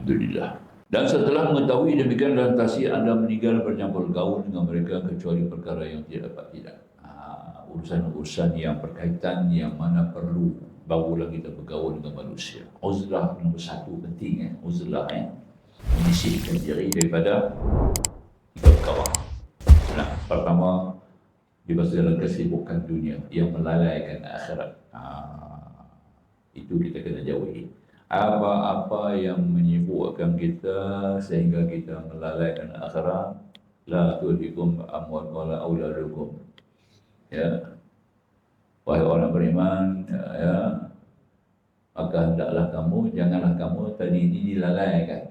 Alhamdulillah. Dan setelah mengetahui demikian lantas anda meninggal bercampur gaul dengan mereka kecuali perkara yang tidak dapat tidak. Urusan-urusan yang berkaitan yang mana perlu barulah kita bergaul dengan manusia. Uzlah nombor satu penting uzlah menyisihkan diri daripada tiga perkara. Nah, pertama bebas dalam kesibukan dunia yang melalaikan akhirat. Itu kita kena jauhi. Apa-apa yang menyibukkan kita sehingga kita melalaikan akhirat, la tulhikum amwal wala auladukum. Ya, wahai orang beriman, ya, maka hendaklah kamu, janganlah kamu tadi ini dilalaikan.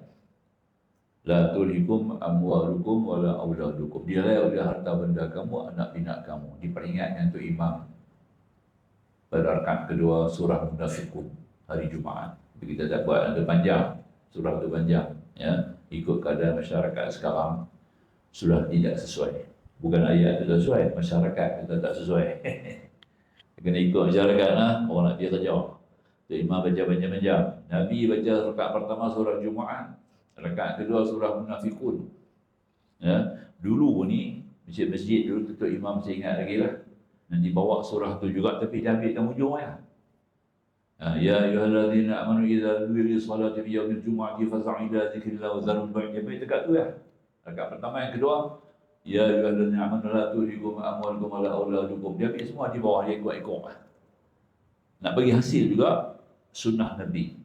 La tulhikum amwalukum wala auladukum. Dilalai oleh harta benda kamu, anak pinak kamu. Diperingatkan untuk imam pada rakaat kedua surah Munafiqun hari Jumaat. Kita tak buat ada panjang, surah itu panjang, ya, ikut keadaan masyarakat sekarang sudah tidak sesuai. Bukan ayat itu sesuai, masyarakat kita tak sesuai. Kena ikut masyarakat lah, orang nak dia kerja. Imam baca panjang-panjang. Nabi baca rakaat pertama surah Jumaat, rakaat kedua surah Munafiqun. Ya, dulu ni masjid-masjid dulu tutup imam saya ingat lagi lah. Nanti bawa surah tu juga tapi dia ambil tang hujung ya. Ya ayyuhallazina amanu idza nudiya lis-salati fi yaumil jumu'ati fas'au ila dzikrillah wa dzarul bai'. Dia dekat tu ya. Rakaat pertama, yang kedua, ya ayyuhallazina amanu la tulhikum amwalukum wala auladukum. Dia ambil semua di bawah, dia ikut-ikut. Nak bagi hasil juga sunnah Nabi.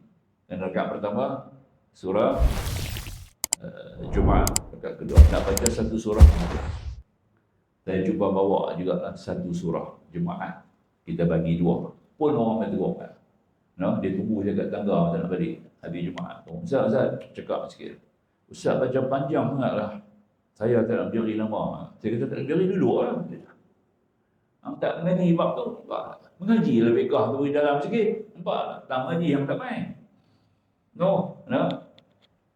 Dan rakaat pertama surah Jumaat, rakaat kedua nak baca satu surah. Saya cuba bawa juga satu surah Jumaat. Kita bagi dua. Pun orang kata dua. No, dia tunggu je kat tangga tak nak balik habis Jumaat. Ustaz cakap sikit. Ustaz baca panjang sangatlah. Saya tak nak berdiri lama. Saya kata tak nak berdiri dulu lah. Tak mengaji bab tu. Mengaji lah fiqah tu di dalam sikit. Nampak tak mengaji yang tak main. No.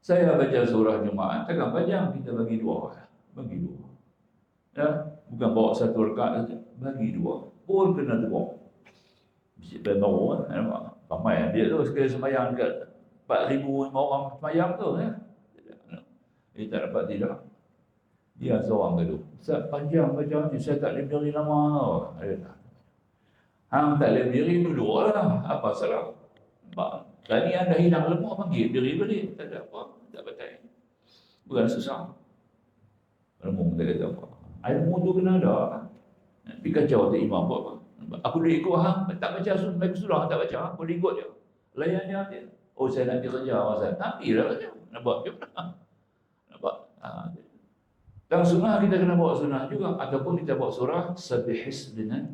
Saya baca surah Jumaat takkan panjang, kita bagi dua. Bagi dua. Ya, bukan bawa satu rakaat saja. Bagi dua. Pun kena dua. Masjid baru nampak. Ramai dia tu sekali sembahyang dekat 4,000 orang sembahyang tu ya. Dia tak dapat tidak. Dia seorang tu. Ustaz panjang baca ni, saya tak boleh berdiri lama tau. Hang tak boleh berdiri duduk lah. Apa salah? Nampak? Tadi anda hilang lemak panggil berdiri balik. Tak ada apa. Tak batal. Bukan susah. Ilmu tak kata apa. Ilmu tu kena ada. Tapi kacau tak imam buat apa. Aku boleh ikut hang, tak baca surah, tak baca, boleh ikut je. Layan dia. Oh saya nak kerja Ustaz. Tapi lah kerja. Nak buat juga. Nampak? Dan sunnah kita kena bawa sunnah juga. Ataupun kita bawa surah Sabihis dengan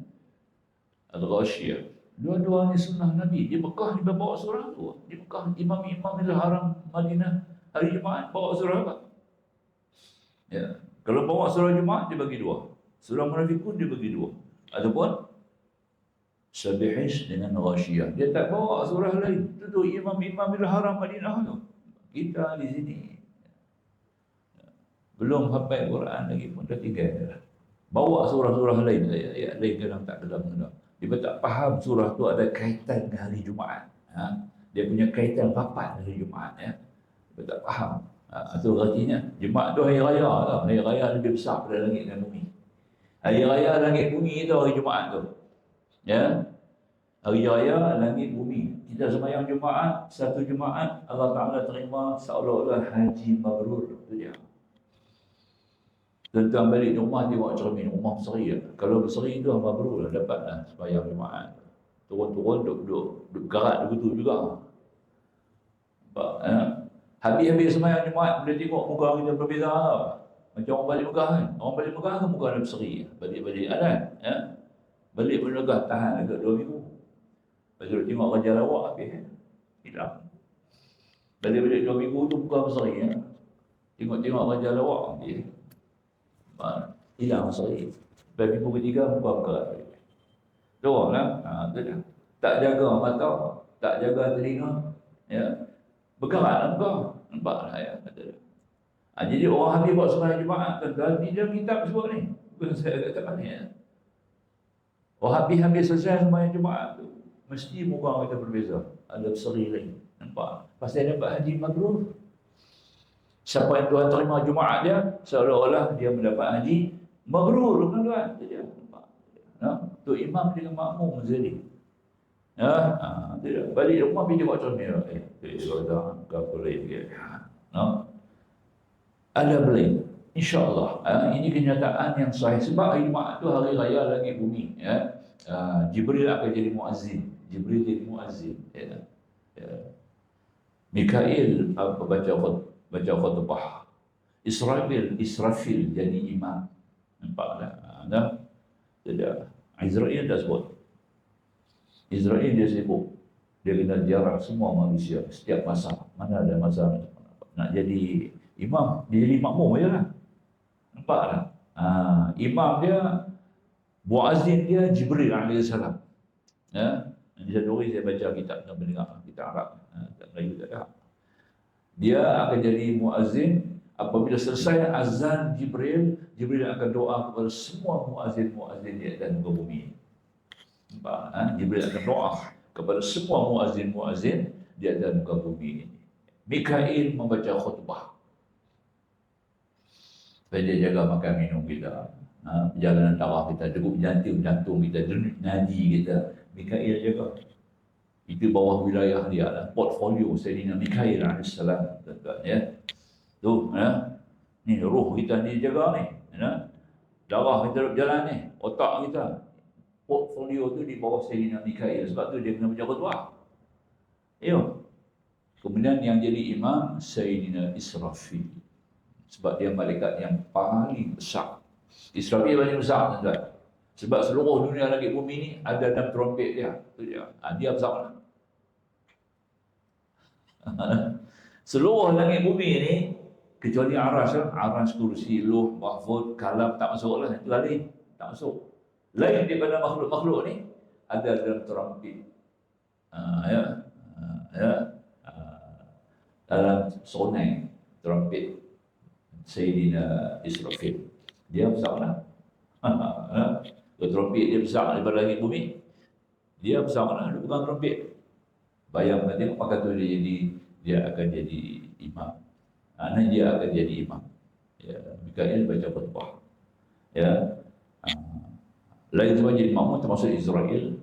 Al-Ghashiyah. Dua-dua ni sunnah Nabi. Di Mekah dia bawa surah tu. Di Mekah imam-imam di Haram Madinah hari Jumaat bawa surah apa? Ya. Kalau bawa surah Jumaat dia bagi dua. Surah Munafiqun dia bagi dua. Ataupun Sabihis dengan Ghashiyah. Dia tak bawa surah lain. Itu tu imam-imam di Haram Madinah tu. Kita di sini belum hafal Quran lagi pun dah tinggal. Bawa surah-surah lain, ayat lain kadang tak dalam. Dia tak faham surah tu ada kaitan dengan hari Jumaat. Dia punya kaitan papat hari Jumaat ya. Dia tak faham. Itu artinya Jumaat tu hari raya lah. Hari raya lebih besar pada langit dan bumi. Hari raya langit bumi itu hari Jumaat tu. Ya. Hari raya langit bumi. Kita sembahyang Jumaat, satu Jumaat Allah Taala terima seolah-olah haji mabrur. Itu dia. Tentang balik rumah tengok cermin rumah berseri. Kalau berseri tu mabrur lah, dapatlah sembahyang Jumaat. Turun-turun duduk garat begitu juga. Habis-habis sembahyang Jumaat boleh tengok muka kita berbeza tau. Macam orang balik Mekah kan. Orang balik Mekah kan muka ada berseri. Balik-balik adan. Ya. Balik berlegah tahan agak 2 minggu. Lepas tu tengok Raja Lawak habis. Hilang. Balik-balik 2 minggu tu bukan berseri. Ya. Tengok Raja Lawak habis. Hilang berseri. Lepas minggu ketiga buka. Dorang lah. Tak jaga mata. Tak jaga telinga. Ya. Bergerak lah. Nampak lah ya. Jadi orang habis buat sembahyang Jumaat. Di dalam kitab sebut ni. Bukan saya kata mana ya. Habis selesai sembahyang Jumaat tu, mesti muka kita berbeza. Ada berseri lain. Nampak? Pasal dapat haji mabrur. Siapa yang Tuhan terima Jumaat dia, seolah-olah dia mendapat haji mabrur, tuan-tuan. Itu dia. Tu imam dengan makmum sendiri. Tidak. Balik rumah pergi tengok cermin. Kalau apa lagi. Ada boleh. InsyaAllah. Ini kenyataan yang sahih. Sebab hari Jumaat tu hari raya langit bumi. Jibril akan jadi muazzin. Jibril jadi muazzin. Mikail baca khutbah. Israfil jadi imam. Nampak tak? Tidak. Israel dah sebut. Israel dia sibuk. Dia kena jarak semua manusia setiap masa. Mana ada masa nak jadi imam, dia jadi makmum je lah. Nampak tak? Imam dia, muazzin dia Jibril AS. Nanti satu hari saya baca kitab yang mendengar, kitab Arab. Tak Melayu tak ada. Dia akan jadi muazzin. Apabila selesai azan Jibril akan doa kepada semua muazzin di atas muka bumi. Nampak? Jibril akan doa kepada semua muazzin di atas muka bumi ini. Mikail membaca khutbah. Supaya dia jaga makan minum kita, perjalanan darah kita, degup jantung kita, denyut nadi kita. Mikail jaga. Itu bawah wilayah dia lah. Portfolio Sayyidina Mikail AS. Ya. Tu, ni roh kita ni jaga ni. Darah kita berjalan ni, otak kita. Portfolio tu di bawah Sayyidina Mikail. Sebab tu dia kena baca khutbah. Kemudian yang jadi imam Sayyidina Israfil. Sebab dia malaikat yang paling besar. Israfil paling besar, tuan-tuan. Sebab seluruh dunia langit bumi ni ada dalam trompet dia. Tu dia. Dia besar mana? Seluruh langit bumi ni, kecuali aras, kursi, luh, mahfud, kalam tak masuk lah. Itu lain, tak masuk. Lain daripada makhluk-makhluk ni, ada dalam trompet. Dalam sonai, trompet Sayyidina Israfil. Dia besar lah. Trompet dia besar daripada langit bumi. Dia besar lah, dia pegang trompet. Bayangkan tengok, maka tu dia akan jadi imam. Dia akan jadi imam. Mikail baca khutbah. Lain sebab jadi makmum termasuk Israel.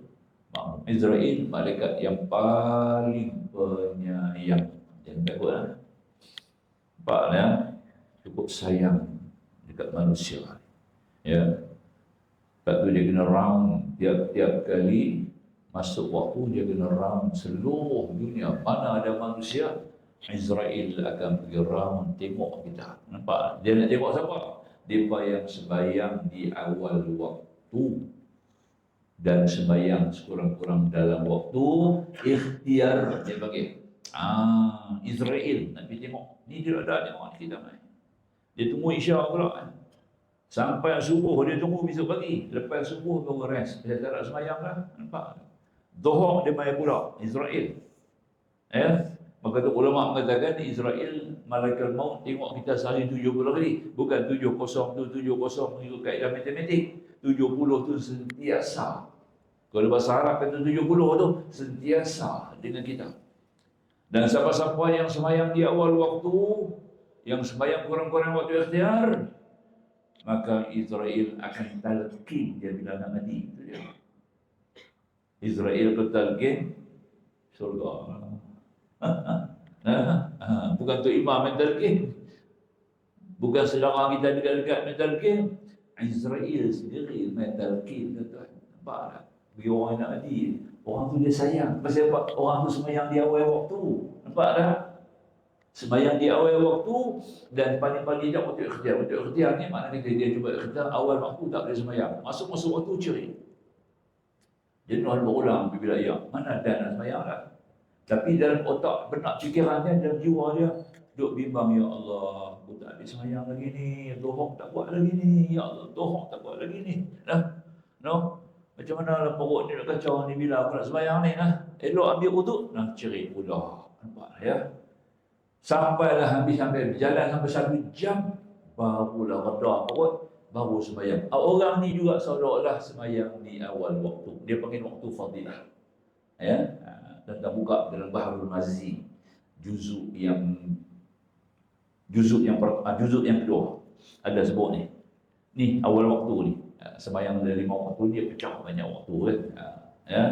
Israel malaikat yang paling penyayang. Jangan takut lah. Nampak ya? Cukup sayang dekat manusia. Lepas tu dia kena round tiap kali masuk waktu, dia kena round seluruh dunia. Mana ada manusia, Israel akan pergi round tengok kita. Nampak? Dia nak tengok siapa? Dia yang sembahyang di awal waktu dan sembahyang sekurang-kurang dalam waktu ikhtiar. Dia panggil Israel nak pergi tengok. Ni dia ada tengok kita main. Dia tunggu Isya pula. Sampai subuh dia tunggu besok pagi. Lepas subuh baru rest. Dia tak nak sembahyang lah. Nampak? Zuhur dia main pula Israel. Maka tu ulama mengatakan Israel malaikat maut tengok kita sehari 70 kali. Bukan 70 tu 70 mengikut kaedah matematik. 70 tu sentiasa. Kalau bahasa Arab kata 70 tu sentiasa dengan kita. Dan siapa-siapa yang sembahyang di awal waktu, yang sembahyang kurang-kurang waktu ikhtiar, maka Israel akan talqin dia bila nak mati. Itu dia. Israel ke talqin surga. Bukan tu imam yang talqin. Bukan saudara kita dekat-dekat yang talqin. Israel sendiri yang talqin. Nampak tak? Bagi orang yang nak mati, orang tu dia sayang. Pasal apa? Orang tu sembahyang di awal waktu. Nampak tak? Sembahyang di awal waktu dan paling-paling dia waktu ikhtiar. Waktu ikhtiar ni maknanya dia cuba ikhtiar awal waktu tak boleh sembahyang. Masuk waktu curi. Jenuh berulang bila ia. Mana ada nak sembahyang tak? Tapi dalam otak benak fikirannya, dalam jiwa dia duk bimbang, ya Allah, aku tak habis sembahyang lagi ni. Dohong tak buat lagi ni. Ya Allah, dohong tak buat lagi ni. Macam mana lah perut ni nak kacau ni bila aku nak sembahyang ni. Elok ambil wuduk, nak ceri pula. Nampak ya? Sampailah sampai berjalan sampai 1 jam, barulah reda perut, baru sembahyang. Orang ni juga seolah-olah sembahyang di awal waktu. Dia panggil waktu fadilah. Dan buka dalam Bahrul Mazi, juzuk yang juzuk yang kedua ada sebut ni. Ni awal waktu ni. Sembahyang dari 5 waktu dia pecah banyak waktu kan. Ya.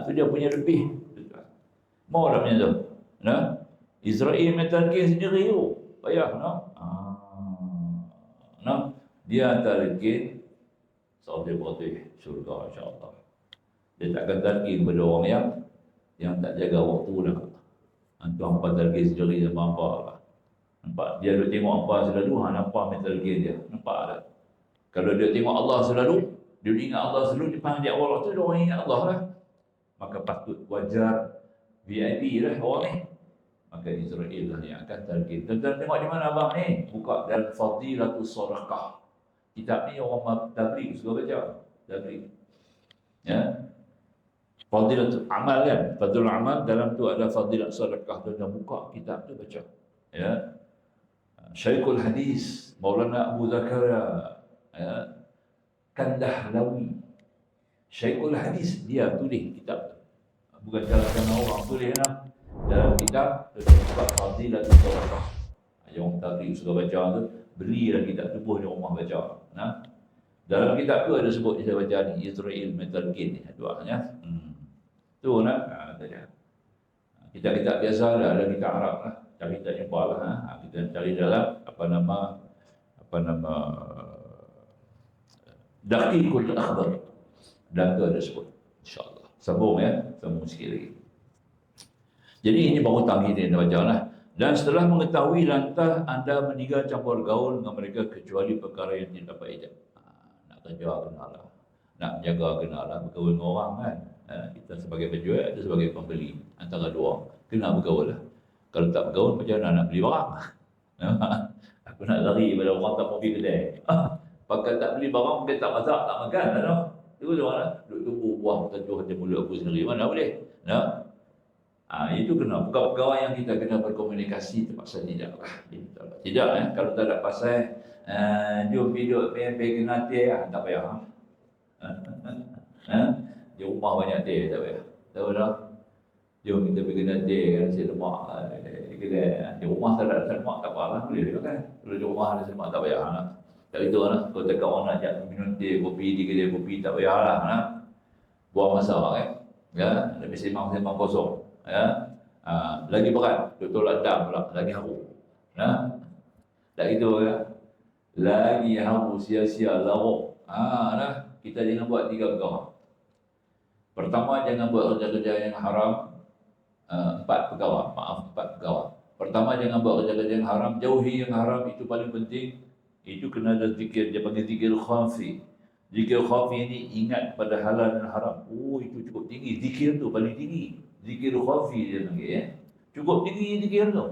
Tu dia punya lebih. Mau dah punya tu. Nah, Israel mentarget sendiri tu. Payah nah. Dia target Saudi Putih syurga insya-Allah. Dia takkan target pada orang yang tak jaga waktu dah. Antu hampa target sendiri sama apa lah. Nampak? Dia duk tengok apa selalu, nampak mental game dia. Nampak tak? Kalau dia tengok Allah selalu, dia ingat Allah selalu, dia panggil Allah tu, dia orang ingat Allah lah. Maka patut wajar VIP lah orang ni. Maka Israel lah yang akan target. Tuan-tuan tengok di mana abang ni? Buka dalam Fadilatus Sadaqah. Kitab ni orang tabligh suka baca. Tabligh. Ya. Fadilatul Amal kan? Fadilatul Amal dalam tu ada Fadilatus Sadaqah. Tuan-tuan buka kitab tu baca. Ya. Syekhul Hadis Maulana Abu Zakaria Kandahlawi. Syekhul Hadis dia tulis kitab tu. Bukan cara orang tulis lah. Dalam kitab terdapat Fadilatul Sadaqah. Yang tabligh suka baca tu, belilah kitab tu di rumah baca. Nah. Dalam kitab tu ada sebut saya baca ni Israel Metal Gain ni doanya. Tu nak kita biasa ada kitab Arab lah. Cari tak jumpa lah. Kita cari dalam apa nama Daqiqul Akhbar. Dan tu ada sebut. InsyaAllah. Sambung sambung sikit lagi. Jadi ini baru tamhid yang baca lah. Dan setelah mengetahui lantas anda meninggal campur gaul dengan mereka kecuali perkara yang tidak dapat ijab. Nak kerja kenalah. Nak menjaga kenalah. Bergaul dengan orang kan. Kita sebagai penjual atau sebagai pembeli. Antara dua. Kena bergaul lah. Kalau tak bergaul, macam mana nak beli barang? Aku nak lari pada orang tak mau pergi kedai. Pakai tak beli barang, dia tak masak, tak makan. Itu mana? Duduk tunggu buah terjuh di mulut aku sendiri. Mana boleh? Itu kena. Perkara yang kita kena berkomunikasi terpaksa tidak lah. Tidak, kalau tak ada pasal, jom hidup, pergi kena teh, tak payah. Di rumah banyak teh, tak payah. Tahu tak? Jom kita pergi nanti nasi lemak di rumah tak ada lemak tak apa lah, boleh juga kan. Kalau di rumah ada lemak tak payah lah. Tak itu lah. Kalau tak orang nak ajak minum teh, kopi di kedai kopi tak payah lah. Buang masa ya, lebih sembang kosong. Ya. Lagi berat, tolak dam pula, lagi haru. Tak itu ya. Lagi haru sia-sia larut. Kita jangan buat 3 perkara. Pertama, jangan buat kerja-kerja yang haram. 4 perkara. Pertama, jangan buat kerja-kerja yang haram. Jauhi yang haram, itu paling penting. Itu kena ada zikir, dia panggil zikir khafi. Zikir khafi ini ingat pada halal dan haram. Itu cukup tinggi. Zikir tu paling tinggi. Zikir khafi dia panggil cukup tinggi zikir tu.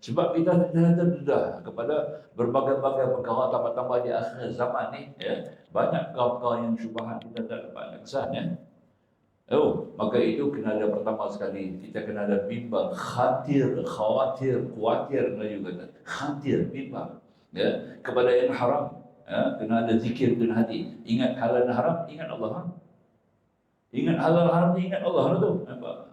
Sebab kita terdedah kepada berbagai-bagai perkara tambah-tambah di akhir zaman ni. Banyak perkara yang syubhat kita tak dapat kesan. Maka itu kena ada pertama sekali. Kita kena ada bimbang, khawatir Melayu kata. Khawatir, bimbang. Kepada yang haram. Kena ada zikir dalam hati. Ingat halal dan haram, ingat Allah. Ingat halal haram, ingat Allah tu.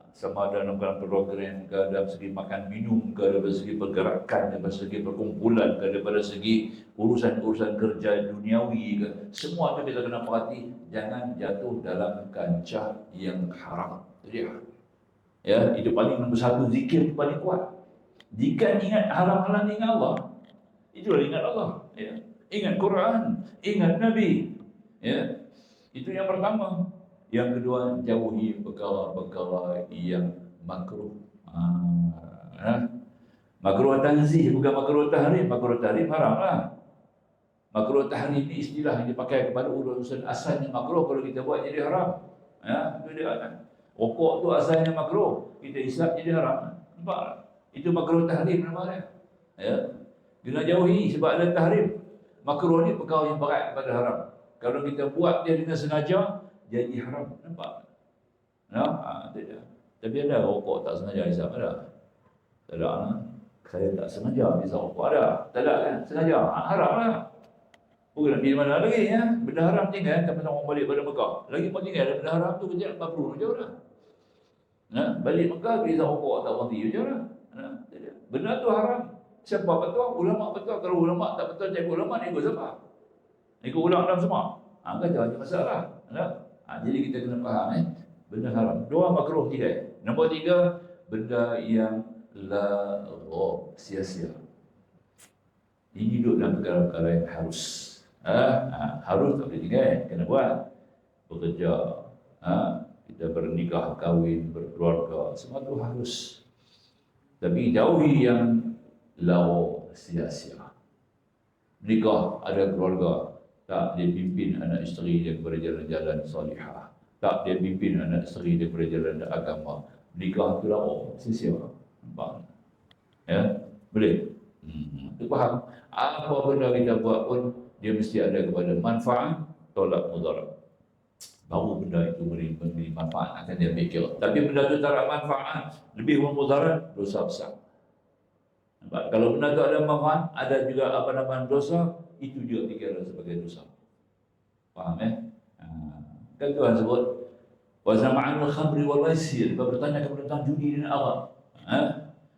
Sama ada dalam program ke, dalam segi makan minum ke, dari segi pergerakan, dari segi perkumpulan ke, daripada segi urusan-urusan kerja duniawi ke, semua tu kita kena perhati, jangan jatuh dalam kancah yang haram. Itu dia. Itu paling nombor 1, zikir paling kuat. Jika ingat haram-haram, ingat Allah. Itulah ingat Allah. Ingat Quran, ingat Nabi. Itu yang pertama. Yang kedua, jauhi perkara-perkara yang makruh. Makruh tanzih, bukan makruh tahrim. Makruh tahrim haram lah. Makruh tahrim ni istilah yang dipakai kepada urusan asalnya makruh, kalau kita buat jadi haram. Itu dia kan. Rokok tu asalnya makruh, kita isap jadi haram. Nampak? Itu makruh tahrim namanya. Kena jauhi sebab ada tahrim. Makruh ni perkara yang berat kepada haram. Kalau kita buat dia dengan sengaja, jadi haram. Nampak? Tidak. Tapi ada rokok tak sengaja hisap, ada? Tak ada. Saya tak sengaja hisap rokok, ada? Tak ada kan? Sengaja. Haram lah. Bukan nak pergi mana lagi Benda haram tinggal, sampai orang balik pada Mekah. Lagi pun tinggal benda haram tu kejap 40 macam mana? Balik Mekah, pergi hisap rokok tak berhenti macam mana? Benda tu haram. Siapa betul? Ulama betul. Kalau ulama tak betul, cikgu ulama ni ikut siapa? Ikut ulama dalam semua. Kata ada masalah. Jadi kita kena faham benda haram. 2 makruh 3. Nombor 3, benda yang laghaw, sia-sia. Ini duduk dalam perkara-perkara yang harus. Harus tak boleh tinggal, kena buat. Bekerja, kita bernikah, kahwin, berkeluarga, semua tu harus. Tapi jauhi yang laghaw, sia-sia. Nikah, ada keluarga, tak dia pimpin anak isteri dia kepada jalan-jalan salihah. Tak dia pimpin anak isteri dia kepada jalan agama. Nikah tu laghaw, sia-sia. Nampak? Ya, boleh? Itu faham. Apa benda kita buat pun dia mesti ada kepada manfaat, tolak mudarat. Baru benda itu memberi manfaat, akan dia fikir. Tapi benda itu tak ada manfaat, lebih mudarat, dosa besar. Nampak? Kalau benda itu ada manfaat, ada juga dosa, itu juga dikira sebagai dosa. Faham Kan Tuhan sebut wa zama'anul khamri wal maisir. Bertanya kepada tentang judi dan arak.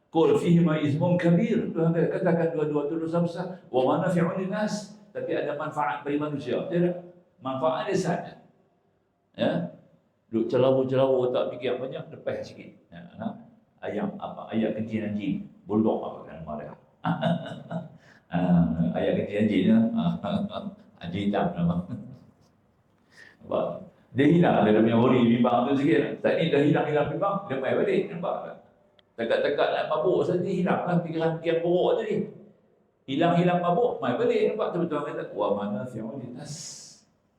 Qul fihima ismun kabir. Tuhan katakan dua-dua itu dosa besar. Wa manafi'un linnas. Tapi ada manfaat bagi manusia. Tidak. Manfaat dia saja. Duk celawu-celawu tak fikir banyak, lepas sikit. Ayam apa? Ayat kencing anjing. Bulldog apa kan marah. Ayat kencing anjing anjing hitam nama. Nampak? Dia hilang, dia punya hori bimbang tu sikit. Tak ni dah hilang bimbang, dia main balik. Nampak tak? Tegak-tegak nak mabuk saja hilang lah fikiran-fikiran buruk tadi. Hilang mabuk, main balik. Nampak tu betul kata, wa manafi'un linnas.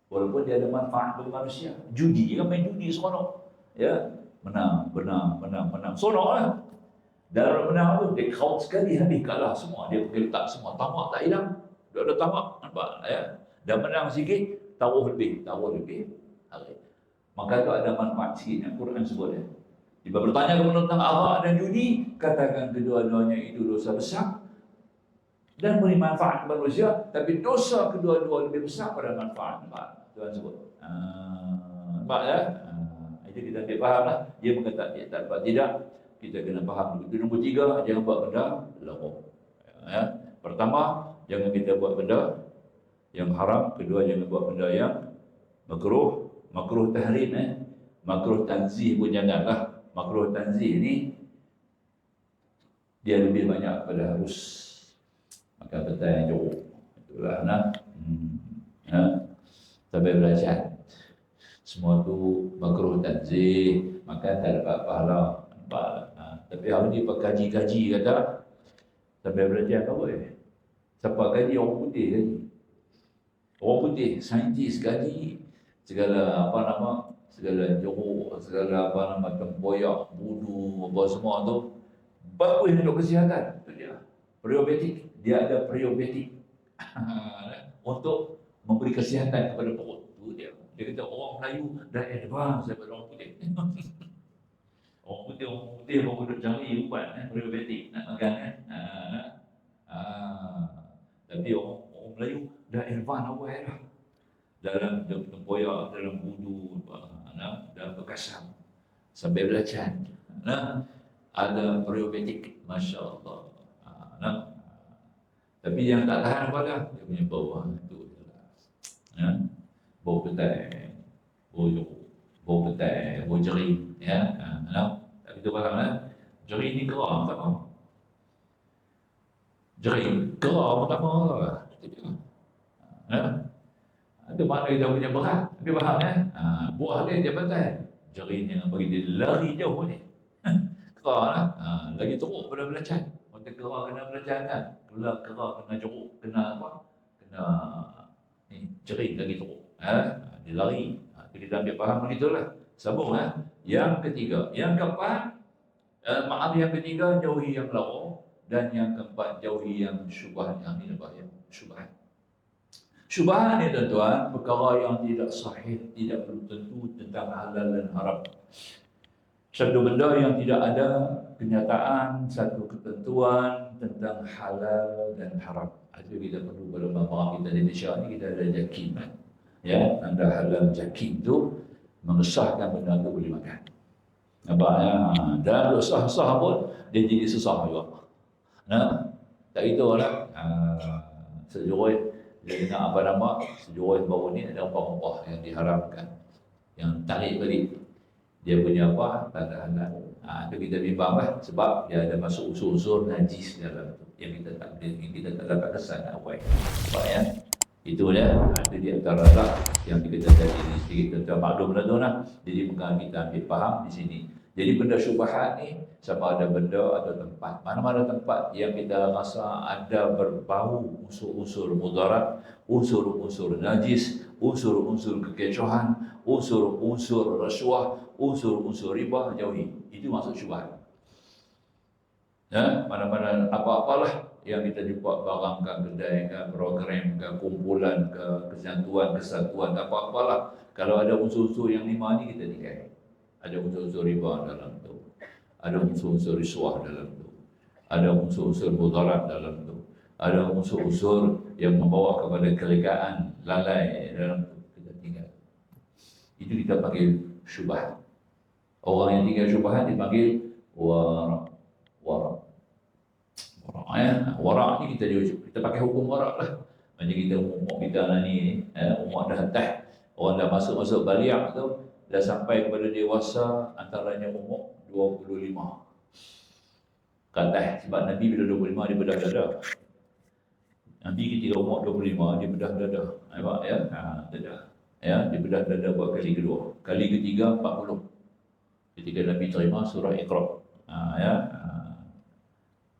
Walaupun dia ada manfaat bagi manusia. Judi kan, main judi seronok. Menang. Seronok lah. Dalam menang tu, dia kaut sekali habis kalah semua. Dia pergi letak semua. Tamak tak hilang. Dia ada tamak. Nampak Dan menang sikit, taruh lebih. Maka tu ada manfaat sikit yang Quran sebut Jika bertanya kepada tentang arak dan judi, katakan kedua-duanya itu dosa besar dan beri manfaat kepada manusia, tapi dosa kedua-dua lebih besar pada manfaat. Nampak? Tuhan sebut. Nampak itu kita tak faham lah. Dia berkata dia tak dapat tidak. Kita kena faham begitu. Nombor 3, jangan buat benda laghaw. Pertama, jangan kita buat benda yang haram. Kedua, jangan buat benda yang makruh tahrim. Makruh tanzih pun janganlah. Makruh tanzih ni dia lebih banyak pada harus. Maka betul yang jorok. Itulah sampai belajar. Semua tu makruh tanzih, maka tak dapat pahala. Tapi hari ni kaji kata sampai belajar apa siapa kaji? Orang putih kaji. Orang putih, saintis kaji segala segala jorok, segala tempoyak, budu, apa semua tu bagus untuk kesihatan. Itu dia. Probiotik, dia ada probiotik untuk memberi kesihatan kepada perut. Itu dia. Dia kata orang Melayu dah advance daripada orang putih. Orang putih baru duduk cari ubat probiotik nak makan tapi orang Melayu dah advance awal dah. Dalam tempoyak, dalam budu, dalam perkasam sampai belacan ada probiotik, Masya Allah. Tapi yang tak tahan apa dah, dia punya bau tu bau petai, bau petai, bau jeri tak kita faham jeri ni kerah tak mau. Jeri kerah tak mau itu makna kita punya berat. Dia faham buah dia pandai. Jari ni bagi dia lari jauh ni. Kerah lagi teruk pada belacan. Kalau kerah kena belacan kan. Kalau kerah kena jeruk, kena apa? Kena ni jari lagi teruk. Dia lari. Kita ambil faham begitulah. Sambung Yang ketiga, yang keempat, yang ketiga jauhi yang laghaw, dan yang keempat jauhi yang syubhat. Yang ini bahaya, syubhat. Syubhat ni tuan-tuan, perkara yang tidak sahih, tidak belum tentu tentang halal dan haram. Satu benda yang tidak ada kenyataan, satu ketentuan tentang halal dan haram. Itu kita perlu pada bangsa kita di Indonesia ni, kita ada yakin anda halal yakin tu mengesahkan benda tu boleh makan. Nampak dan sah-sah pun dia jadi susah juga. Tak gitu lah. Sejurus dia dengar apa nama, sejurus baru ni ada upah-upah yang diharamkan, yang tarik balik dia punya apa, tanda halal. Itu kita bimbang lah, sebab dia ada masuk unsur-unsur najis dalam tu yang kita tak boleh, yang kita tak dapat kesan awal. Sebab ya, itu dia, itu di antara lah yang kita tadi ni sedikit tentang maklum lah tu lah. Jadi pegang kita ambil faham di sini. Jadi benda syubhat ni sama ada benda atau tempat. Mana-mana tempat yang kita rasa ada berbau unsur-unsur mudarat, unsur-unsur najis, unsur-unsur kekecohan, unsur-unsur rasuah, unsur-unsur riba, jauhi. Itu maksud syubhat. Ya, mana-mana apa-apalah yang kita jumpa barang ke kedai ke program ke kumpulan ke kesatuan apa-apalah. Kalau ada unsur-unsur yang 5 ni kita tinggal. Ada unsur-unsur riba dalam tu, ada unsur-unsur risuah dalam tu, ada unsur-unsur mudarat dalam tu, ada unsur-unsur yang membawa kepada kelegaan, lalai dalam tu, kita tinggal. Itu kita panggil syubhat. Orang yang tinggal syubhat dipanggil warak. Warak ni kita pakai hukum warak lah. Macam kita umur kita ni, umur dah atas, orang dah masuk baliak tu, dah sampai kepada dewasa, antaranya umur 25 ke atas. Sebab Nabi bila 25 dia bedah dada. Nabi ketika umur 25 dia bedah dada. Nampak ya? Dada. Ya, dia bedah dada buat kali kedua. Kali ketiga 40. Ketika Nabi terima surah Iqra.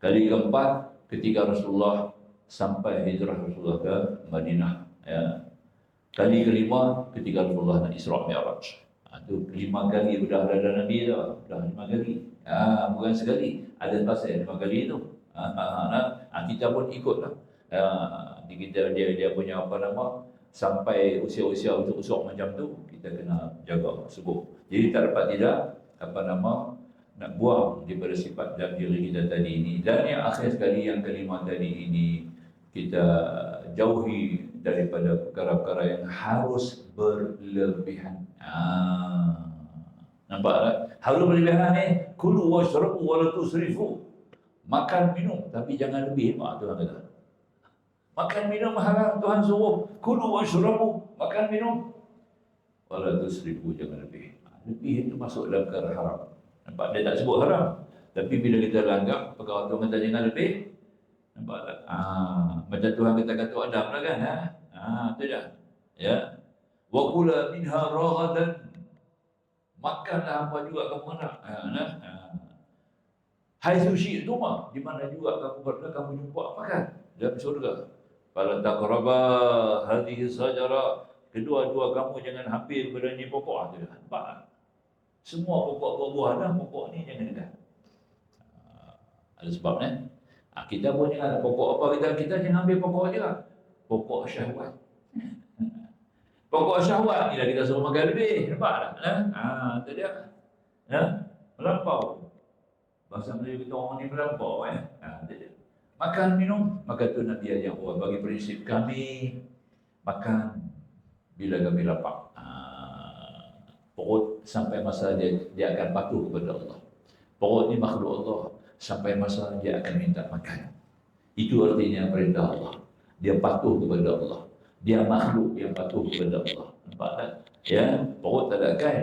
Kali keempat ketika Rasulullah sampai hijrah Rasulullah ke Madinah. Ya. Kali kelima ketika Rasulullah nak Isra Mi'raj. Itu 5 kali bedah dada Nabi tu. Bedah 5 kali. Bukan sekali. Ada pasal 5 kali tu. Kita pun ikutlah. Dia punya apa nama, sampai usia-usia untuk usuk macam tu, kita kena jaga sebut. Jadi tak dapat tidak apa nama, nak buang daripada sifat dalam diri kita tadi ini. Dan yang akhir sekali, yang kelima tadi ini, kita jauhi daripada perkara-perkara yang harus berlebihan. Nampak tak? Harus berlebihan ni, kulu washrabu wa la tusrifu. Makan minum tapi jangan lebih. Tuhan kata. Makan minum haram, Tuhan suruh. Kulu washrabu, makan minum. Wa la tusrifu, jangan lebih. Lebih itu masuk dalam perkara haram. Nampak, dia tak sebut haram. Tapi bila kita langgar, perkara Tuhan kata jangan lebih. Nampak tak? Macam Tuhan kata Adam lah kan? Itu dah. Ya. Wa kula minha raghadan. Makanlah apa juga kamu nak. Hai sushi itu mah, di mana juga kamu jumpa makan dalam surga. Fala taqraba hadhihi sajara. Kedua-dua kamu jangan hampir pada ni pokok. Itu dah. Nampak tak? Semua pokok-buah pokok ni jangan dekat. Ada sebabnya. Kita pun jangan pokok apa kita jangan ambil pokok je lah. Pokok syahwat. Pokok syahwat ni dah kita suruh makan lebih. Nampak tak? Itu dia. Melampau. Bahasa Melayu kita orang ni melampau. Itu dia. Makan minum. Maka tu Nabi ajar orang bagi prinsip kami. Makan bila kami lapar. Perut sampai masa dia akan patuh kepada Allah. Perut ni makhluk Allah. Sampai masa dia akan minta makan. Itu artinya perintah Allah. Dia patuh kepada Allah. Dia makhluk yang patuh kepada Allah. Nampak tak? Ya, perut tak ada akal.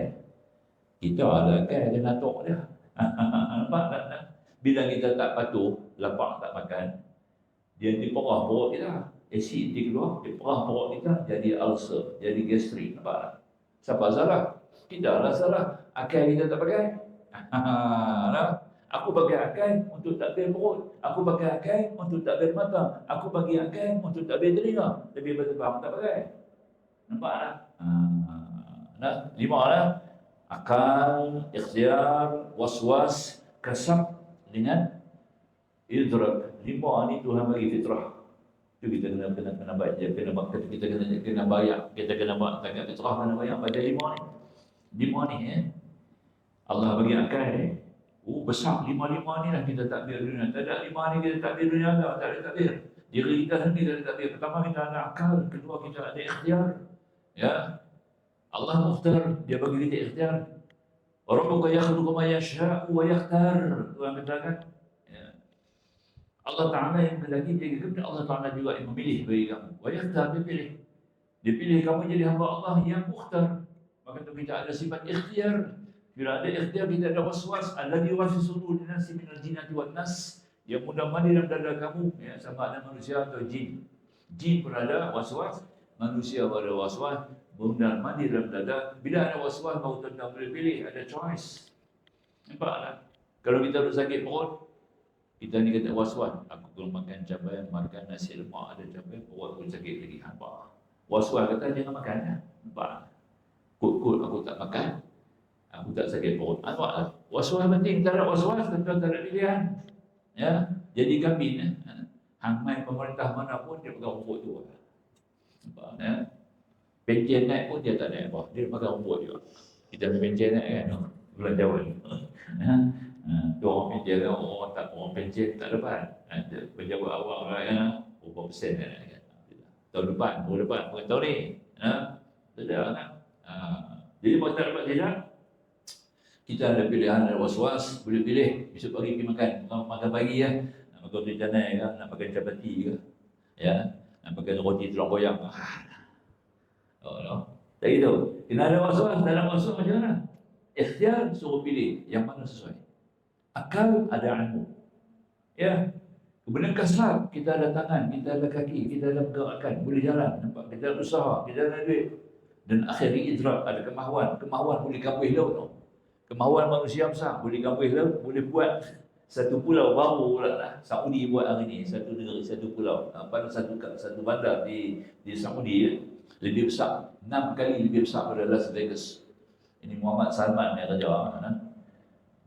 Kita ada akal, dia natuk dia. Nampak tak? Bila kita tak patuh, lapar tak makan, dia diperah perut kita. Asid dia keluar, dia perah perut kita, jadi ulcer, jadi gastrik. Nampak tak? Siapa salah? Kita lah salah. Akal kita tak pakai. Aku bagi akal untuk takbir perut. Aku bagi akal untuk takbir mata. Aku bagi akal untuk takbir telinga. Tapi betul-betul tak pakai. Nampak tak? Nah, 5 lah. Akal, ikhtiar, waswas, kasab dengan idrak. 5 ni Tuhan bagi fitrah. Itu kita kena baca, kena bayar. Kita kena buat takat fitrah, kena bayar pada 5 ni. 5 ni Allah bagi akal ni. Besar 5 ni lah kita takbir dunia. Tak ada 5 ni kita takbir dunia tak ada takbir. Diri kita sendiri tak ada takbir. Pertama kita ada akal, kedua kita ada ikhtiar. Ya. Allah mukhtar, dia bagi kita ikhtiar. Rabbuka yakhluqu ma yasha'u wa yakhtar. Tuhan katakan. Ya. Allah Ta'ala yang menghendaki dia, kemudian Allah Ta'ala juga yang memilih bagi kamu. Wa yakhtar, dia pilih. Dia pilih kamu jadi hamba Allah yang mukhtar. Maka itu kita ada sifat ikhtiar. Bila ada ikhtiar, kita ada waswas. Alladhi yuwaswisu fi suduri nasi minal jinnati wan nas. Yang mundar-mandir dalam dada kamu, ya, sama ada manusia atau jin. Jin pun ada waswas, manusia pun ada waswas, mundar-mandir dalam dada. Bila ada waswas, mau tentang boleh pilih, ada choice. Nampak tak? Kalau kita ada sakit perut, kita ni kata waswas. Aku kalau makan cabai, makan nasi lemak, ada cabai, perut pun sakit lagi. Nampak? Was-was kata jangan makan. Nampak? Kut-kut aku tak makan, aku tak sakit perut. Nampak tak? Was-was penting. Tak ada was-was, tentu tak ada pilihan. Ya, jadi kambing. Hangmai pemerintah mana pun dia pegang rumput tu. Nampak? Ya? Pencen naik pun dia tak naik apa. Dia pegang rumput juga. Kita pencen naik kan? Bulan Jawa ni. Tu orang pencen kan, orang pencen tak dapat. Pejabat awak lah, berapa persen kan? Tahun depan, bukan tahun ni. Tidak kan? Jadi kalau tak dapat tidak, kita ada pilihan, ada was-was, boleh pilih. Besok pagi pergi makan pagi ya. Nak makan roti canai ke, nak makan capati ke, ya, nak makan roti tulang goyang. Tak gitu. Kena ada was-was, tak ada was-was macam mana? Ikhtiar, suruh pilih yang mana sesuai. Akal ada ilmu. Ya. Kemudian kasrat, kita ada tangan, kita ada kaki, kita ada pergerakan, boleh jalan, nampak? Kita ada usaha, kita ada duit. Dan akhirnya idrak, ada kemahuan. Kemahuan boleh kabuh laut. No? Kemahuan manusia besar, boleh kabuh laut, boleh buat satu pulau baru pula lah. Saudi buat hari ni, satu negeri, satu pulau. Pada satu bandar di Saudi, lebih besar, 6 kali lebih besar pada Las Vegas. Ini Muhammad Salman yang kerja.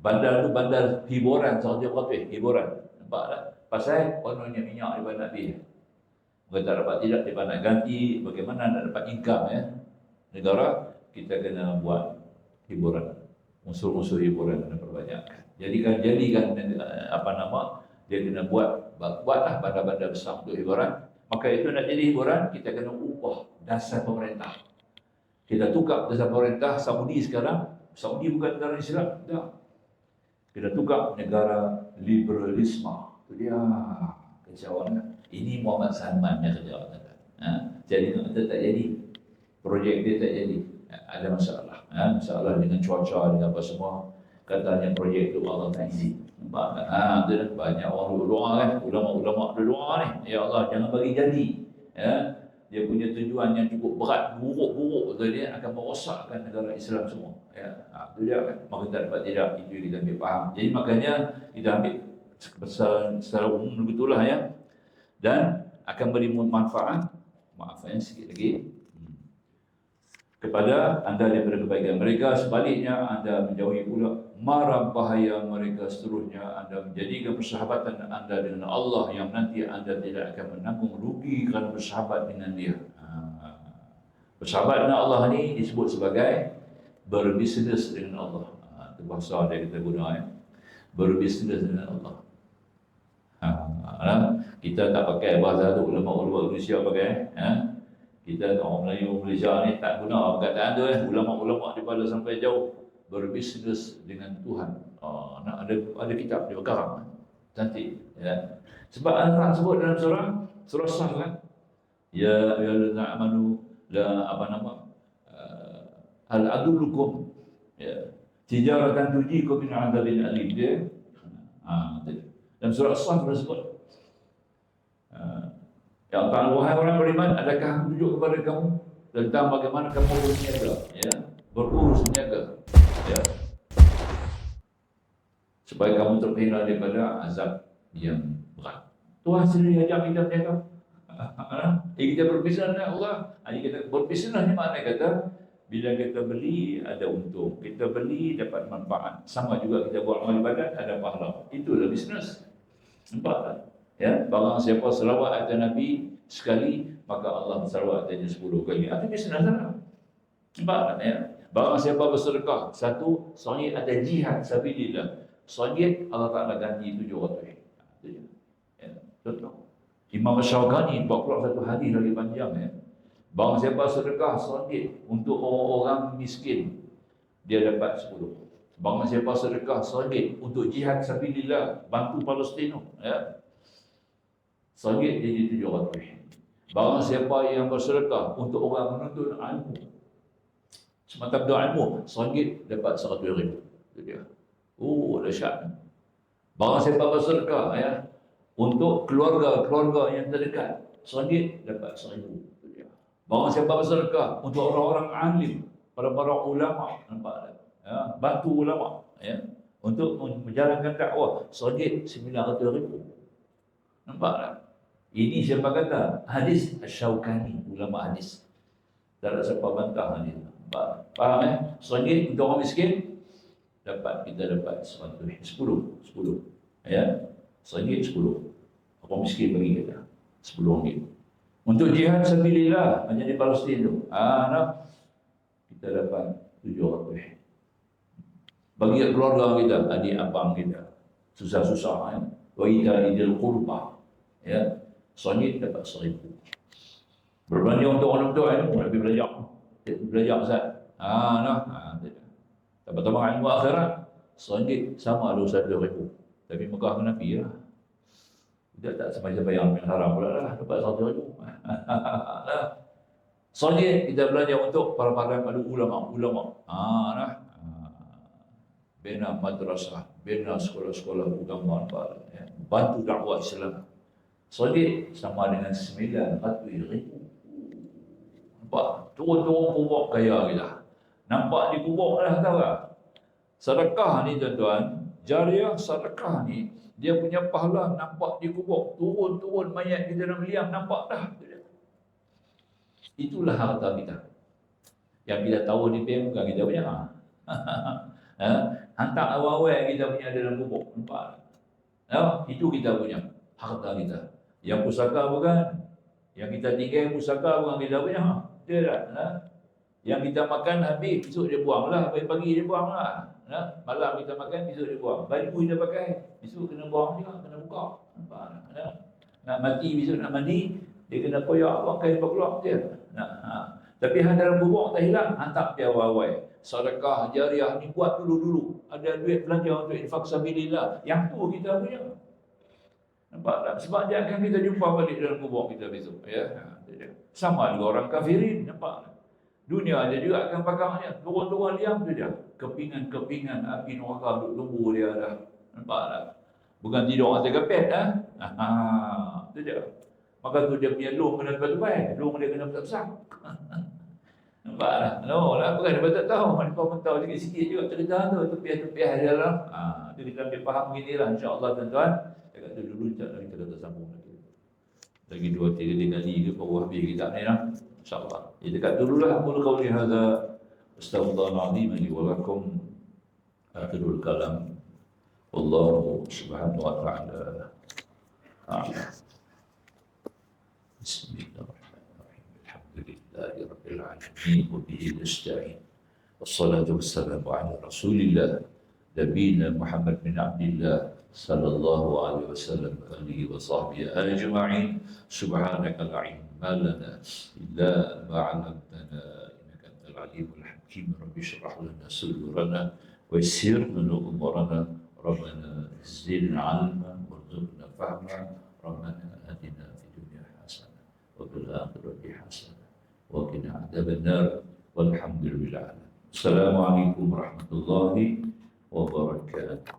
Bandar tu bandar hiburan, Saudi Arabia, hiburan. Nampak tak? Pasal kononnya minyak dia nak beli. Mereka tak dapat tidak, dia nak ganti. Bagaimana nak dapat income ya? Negara, kita kena buat hiburan. Unsur-unsur hiburan kena perbanyakkan. Jadikan dia kena buatlah bandar-bandar besar untuk hiburan. Maka itu nak jadi hiburan, kita kena ubah dasar pemerintah. Kita tukar dasar pemerintah Saudi sekarang. Saudi bukan negara Islam. Tak. Kita tukar negara liberalisme. Dia kecauan. Ini Muhammad Salman yang kecauan. Jadi tak jadi. Projek dia tak jadi. Ada masalah. Masalah dengan cuaca, dengan apa semua. Katanya projek itu Allah tak izin. Nampak kan? Banyak orang berdoa kan. Ulama-ulama berdoa ni. Ya Allah, jangan bagi jadi. Ya? Dia punya tujuan yang cukup berat, buruk-buruk. Dia akan merosakkan negara Islam semua. Ya? Itu dia kan. Maka tak dapat tidak. Itu yang kita ambil faham. Jadi makanya kita ambil secara umum begitulah ya, dan akan beri manfaat, sikit lagi, kepada anda daripada kebaikan mereka. Sebaliknya anda menjauhi pula mara bahaya mereka. Seterusnya anda menjadikan persahabatan anda dengan Allah yang nanti anda tidak akan menanggung rugi kerana bersahabat dengan dia. Bersahabat dengan Allah ni disebut sebagai berbisnes dengan Allah. Itu bahasa dia kita guna ya. Berbisnes dengan Allah. Kita tak pakai bahasa tu, ulama-ulama Malaysia pakai. Kita orang Melayu Malaysia ni tak guna perkataan tu. Ulama-ulama daripada sampai jauh berbisnes dengan Tuhan. Ada kitab dia berkarang. Cantik. Ya. Sebab Allah sebut dalam surah Sah kan. Ya ayyuhallazina amanu la hal adullukum ya tijaratan tujikum min 'adzabin alim. Dia dalam surah As-Saf tersebut. Yang Tuhan, wahai orang beriman, adakah aku tunjuk kepada kamu tentang bagaimana kamu berniaga, ya, berurus niaga, ya, supaya kamu terhindar daripada azab yang berat. Tuhan sendiri ajak kita berniaga. Kita berbisnes dengan Allah. Kita berbisnes ni makna kata bila kita beli ada untung, kita beli dapat manfaat. Sama juga kita buat amal ibadat ada pahala. Itulah bisnes. Nampak tak? Ya, barang siapa selawat atas Nabi sekali, maka Allah selawat atasnya 10 kali. Itu bisnes lah. Nampak tak ya? Barang siapa bersedekah satu, sahih ada jihad sabilillah. Sahih Allah Taala ganti 700. Itu je. Ya, betul. Imam Syaukani buat keluar satu hadis lagi panjang ya. Barang siapa sedekah sahih untuk orang-orang miskin, dia dapat 10. Barang siapa sedekah sahih untuk jihad sabilillah, bantu Palestin, ya, RM1 jadi RM700. Barang siapa yang bersedekah untuk orang menuntut ilmu, semata-mata ilmu, RM1 dapat RM100,000. Itu dia. Oh, dahsyat. Barang siapa bersedekah ya, untuk keluarga yang terdekat, RM1 dapat RM1,000. Itu dia. Barang siapa bersedekah untuk orang-orang alim, para ulama, nampak tak? Ya, bantu ulama ya, untuk menjalankan dakwah, RM1 RM900,000. Nampak tak? Ini siapa kata? Hadis Asy-Syaukani, ulama hadis. Tak ada siapa bantah hadis. Faham RM1 untuk orang miskin, kita dapat 10. Ya, RM1 10. Orang miskin bagi kita RM10. Untuk jihad sabilillah macam di Palestin tu, kita dapat RM700. Bagi keluarga kita, adik abang kita, susah-susah ya. Wa idza idil qurba, ya, RM1 dapat RM1,000. Berbanding untuk orang tua ilmu, lebih belajar Ustaz. Dapat tambah ilmu akhirat, RM1 sama ada RM1,000. Tapi Mekah kena pergi lah. Dia tak sampai-sampai yang haram pula lah, dapat RM100,000. RM1 kita belajar untuk para ulama. Bina madrasah, bina sekolah-sekolah agama, ya. Bantu dakwah Islam. RM1 sama dengan RM900,000. Nampak? Turun-turun kubur kaya kita. Nampak di kubur dah, tahu tak? Sedekah ni tuan-tuan, jariah sedekah ni, dia punya pahala nampak di kubur. Turun-turun mayat kita dalam liang, nampak dah. Itulah harta kita. Yang kita tahu ni bukan kita punya. Hantar awal-awal kita punya dalam kubur. Nampak? Itu kita punya harta kita. Yang pusaka bukan. Yang kita tinggal pusaka bukan kita punya. Dia tak? Yang kita makan habis, besok dia buang lah. Pagi dia buang lah. Malam kita makan, besok dia buang. Baju kita pakai, besok kena buang juga, kena buka. Nampak? Nak mati, besok nak mandi, dia kena koyak pakai keluar dia. Tapi dalam kubur tak hilang, hantar dia awal-awal. Sedekah jariah ni buat dulu-dulu. Ada duit belanja untuk infak sabilillah. Yang tu kita punya. Nampak tak? Sebab dia akan kita jumpa balik dalam kubur kita besok. Ya? Sama juga orang kafirin. Nampak tak? Dunia dia juga akan pakangnya. Turun-turun liang tu dia. Kepingan-kepingan api neraka duduk tumbuh dia dah. Nampak tak? Bukan tidur atas kapet. Itu dia. Maka tu dia punya lung kena tebal-tebal. Lung dia kena besar-besar. Nampak tak? Bukan dia tak tahu. Mereka pun tahu sikit-sikit juga cerita tu. Tepiah-tepiah dia lah. Itu kita ambil faham begini lah. InsyaAllah tuan-tuan. Dekat tu dulu kita kata sambung lagi. Lagi 2-3 kali ke baru habis kitab ni lah. InsyaAllah. Jadi dekat dulu lah. Aku qawli hadza astaghfirullahaladzim li wa lakum. Akhirul kalam. Wallahu subhanahu wa ta'ala. Bismillahirrahmanirrahim. Alhamdulillahi rabbil alamin wa bihi nasta'in. Wassalatu wassalamu ala Rasulillah nabiyina Muhammad bin Abdillah sallallahu alaihi wasallam wa alihi wa sahbihi ajma'in. Subhanaka la ilma lana illa ma 'allamtana innaka antal alimul hakim. Rabbi shrah lana sadrana wa yassir lana umurana. Rabbana zidna 'ilman warzuqna fahma. Rabbana atina وفي الآخرة حسنة وقنا عذاب النار والحمد لله. السلام عليكم ورحمة الله وبركاته.